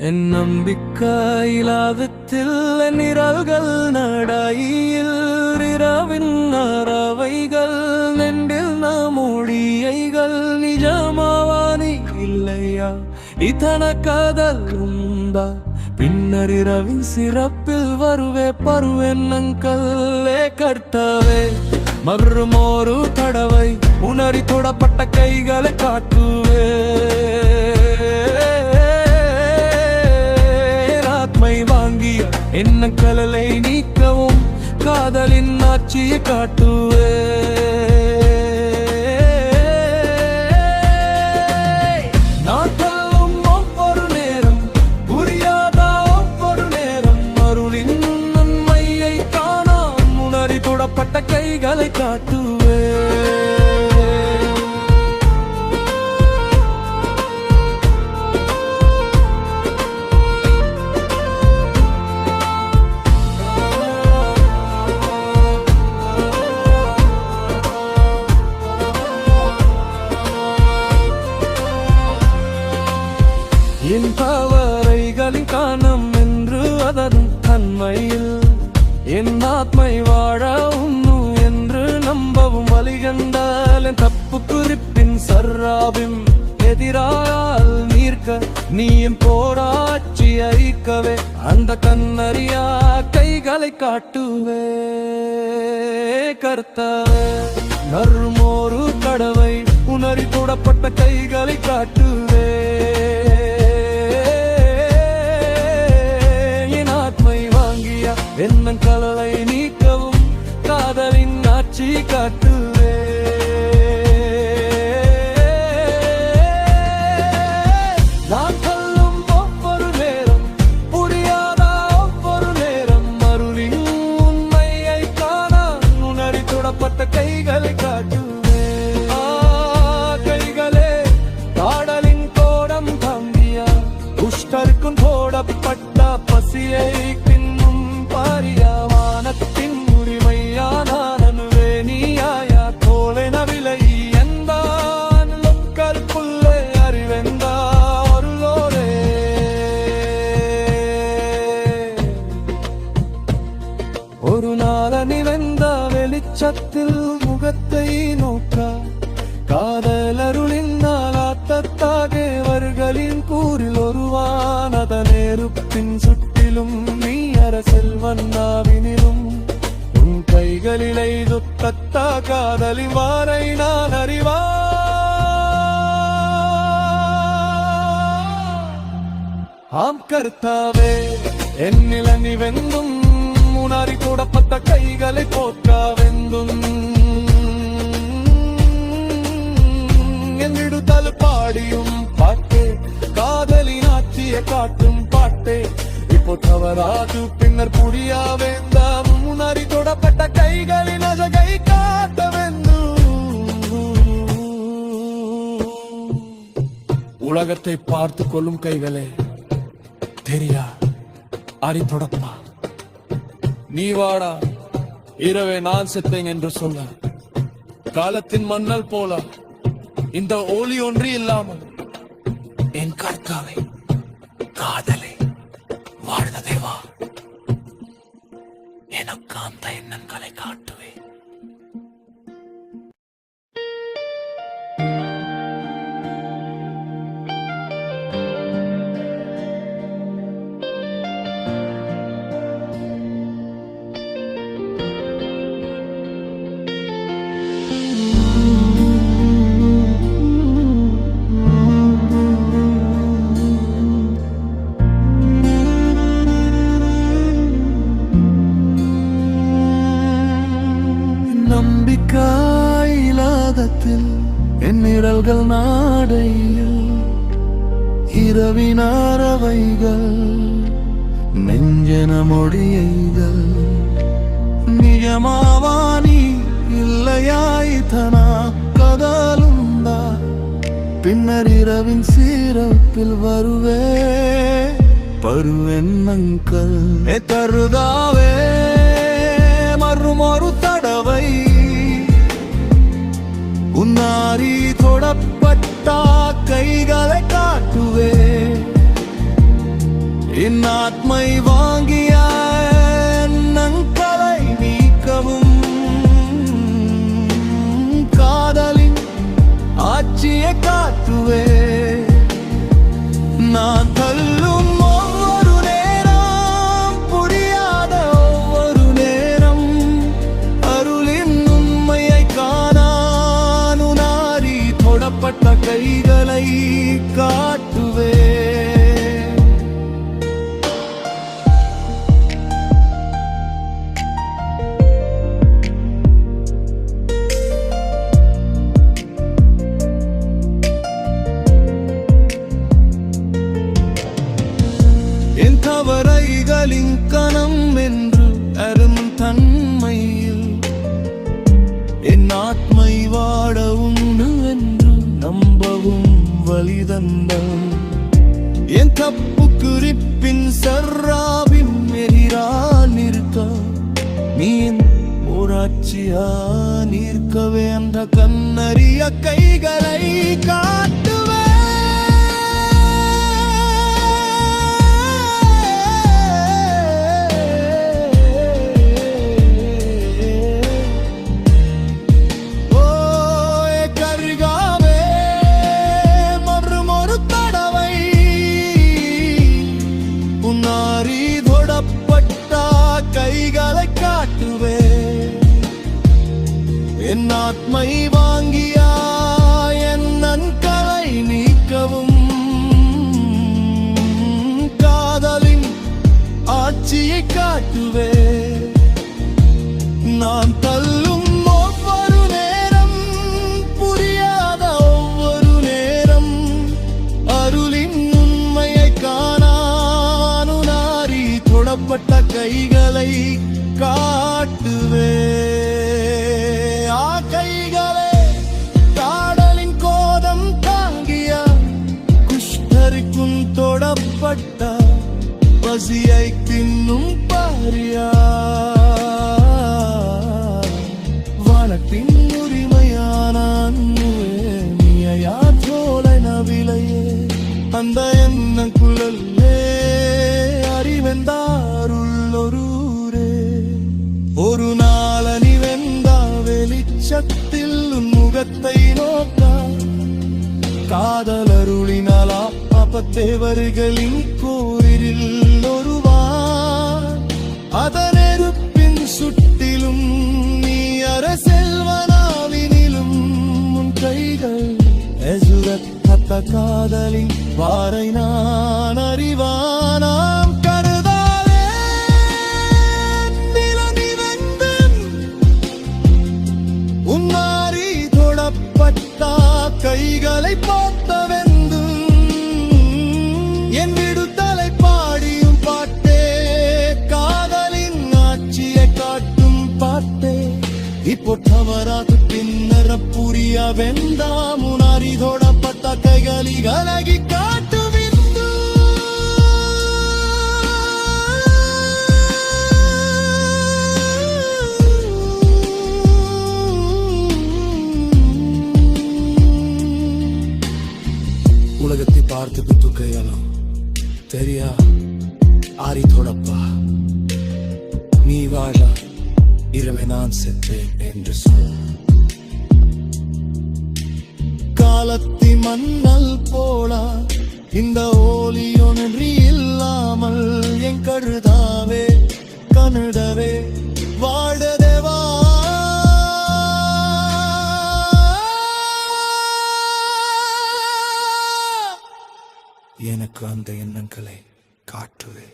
என் நம்பிக்கையிலாதத்தில் என் நிரல்கள் நடையில் இரவின் அறவைகள் நெண்டில் நம்முடையைகள் நிஜமாவானி இல்லையா இதன கதல் உண்டா பின்னர் இரவின் சிறப்பில் வருவே பருவென்னங்கல்லே கர்த்தாவே மற்றும் ஒரு தடவை உணரி தொடப்பட்ட கைகளை காட்டுவே ஆத்மை வாங்கிய என்ன கலலை நீக்கவும் காதலின் ஆட்சியை காட்டுவே கைகளை காட்டுவே என் தவறைகளின் காரணம் என்று அதன் தன்மையில் என் ஆத்மை வாழ நம்பவும் வழிகண்டால் என் தப்பு குறிப்பின் சர்ராபிம் எதிரால் நீர்க்க நீயும் போராட்சி அழிக்கவே அந்த கண்ணறியா கைகளை காட்டுவே கர்த்தாவே நறுமோரு கடவை உணரி தொடப்பட்ட கைகளை காட்டுவே என் ஆத்மை வாங்கிய என்ன கலலை நீக்கவும் காதலின் ஆட்சி காட்டுவே நான் சொல்லும் ஒவ்வொரு நேரம் புரியாத ஒவ்வொரு நேரம் அருளின் உண்மையை காண உணரி தொடப்பட்ட கைகளை காட்டுவே கைகளே காடலின் கோடம் தாங்கிய குஷ்டருக்கும் போடப்பட்ட பசியை பின்னும் பாரியாவானத்தின் உரிமையான ஒரு நாளனி வெந்த வெளிச்சத்தில் முகத்தை நோக்க காதலருளின் நாளாத்தத்தாக வர்களின் கூறில் ஒருவானத நேருப்பின் சுற்றிலும் நீ அரசெல்வன் நாவினிலும் உன் கைகளிலை துத்தத்தா காதலின் வாரை நான் அறிவா ஆம் கர்த்தாவே என்னில நீ வெந்தும் உணரி கூடப்பட்ட கைகளை போற்றாவெந்தும் என்னிடுதல் பாடியும் பாட்டே காதலின் ஆட்சியை காட்டும் பாட்டே இப்போ தவறாது பின்னர் புரியாவேந்தாம் உணரி தொடப்பட்ட கைகளின் அழகை காட்டவெந்தும் உலகத்தை பார்த்து கொள்ளும் கைகளே தெரியா அறி தொடப்பா நீ வாடா இரவே நான் செத்தேன் என்று சொல்ல காலத்தின் மன்னல் போல இந்த ஒளி ஒன்றி இல்லாமல் என் கர்த்தாவை காதலை வாழ்ந்த தேவா எனக்கு அந்த எண்ணங்களை காட்டுவே நம்பிக்கையிலாதத்தில் என் நிரல்கள் நாடையில் இரவின் அறவைகள் நெஞ்சன மொழியைகள் நிஜமாவானி இல்லையாய்தனா கதலுண்டா பின்னர் இரவின் சீரப்பில் வருவே பருவென்னங்கள் தருதாவே மற்றும் ஒரு தடவை உன்னாரி தொடப்பட்ட கைகளை காட்டுவே என் ஆத்மை வாங்கிய எண்ணங்களை நீக்கவும் காதலின் ஆட்சியை காட்டுவே நான் தள்ளும் ஒவ்வொரு நேரம் புரியாத ஒவ்வொரு நேரம் அருளின் உண்மையை காணானு நாரி தொடப்பட்ட கைகளை காட்டுவே என் தவறைகளின் கணம் என்று அரும் தன்மையில் என் ஆத்மை வாட உண்டு என்று நம்பவும் வழிதந்தம் என் தப்பு குறிப்பின் சர்ராவின் எதிரால் நிற்க நீ ஊராட்சியா நிற்கவே அந்த கண்ணறிய கைகளை காட்டுவே கைகளை காட்டுவே என் ஆத்மை வாங்கிய என் நன்களை நீக்கவும் காதலின் ஆட்சியை காட்டுவே நான் தள்ளும் ஒவ்வொரு நேரம் புரியாத ஒவ்வொரு நேரம் அருளின் உண்மையை காணானு நாரி தொடப்பட்ட கைகளை காட்டுவே கைகளே காடலின் கோதம் தாங்கிய குஷ்டருக்கும் தொடப்பட்ட பசியை தின்னும் பாரியா வானத்தின் உரிமையான சோலை நவிலையே அந்த எண்ணக்குள்ளே அறிவெந்தாருள்ளொருரே ஒரு நாளனி வெந்தா வெளிச்சத்தில் உன் முகத்தை நோக்க காதலருளினாலா அப்பத்தேவர்களின் கோரில் ஒருவார் அதனெருப்பின் சுட்டிலும் நீ அரசெல்வனாவினிலும் உன் கைகள் எசுரத்த காதலின் வாரை நான் அறிவானாம் கருதாலே நிலனி வெந்தன் உன்னாரி தொடப்பட்ட கைகளை பார்த்தவெந்து என் விடுதலை பாடியும் பாட்டே காதலின் ஆட்சியை காட்டும் பாட்டே இப்போ தவறாது பின்னர புரிய வெந்தாமுனாரி தொடப்பட்ட கைகளிகலகி காட்டு விந்து உலகத்தை பார்த்து துக்கையலாம் தெரியா ஆரி தொடப்பா நீ வாழ இரவை நான் செத்தேன் என்று சொல் காலத்தி மன்னல் போலா இந்த ஓலியொன்றி இல்லாமல் என் கழுதாவே கனுடவே வாழதேவா எனக்கு அந்த எண்ணங்களை காட்டுவே.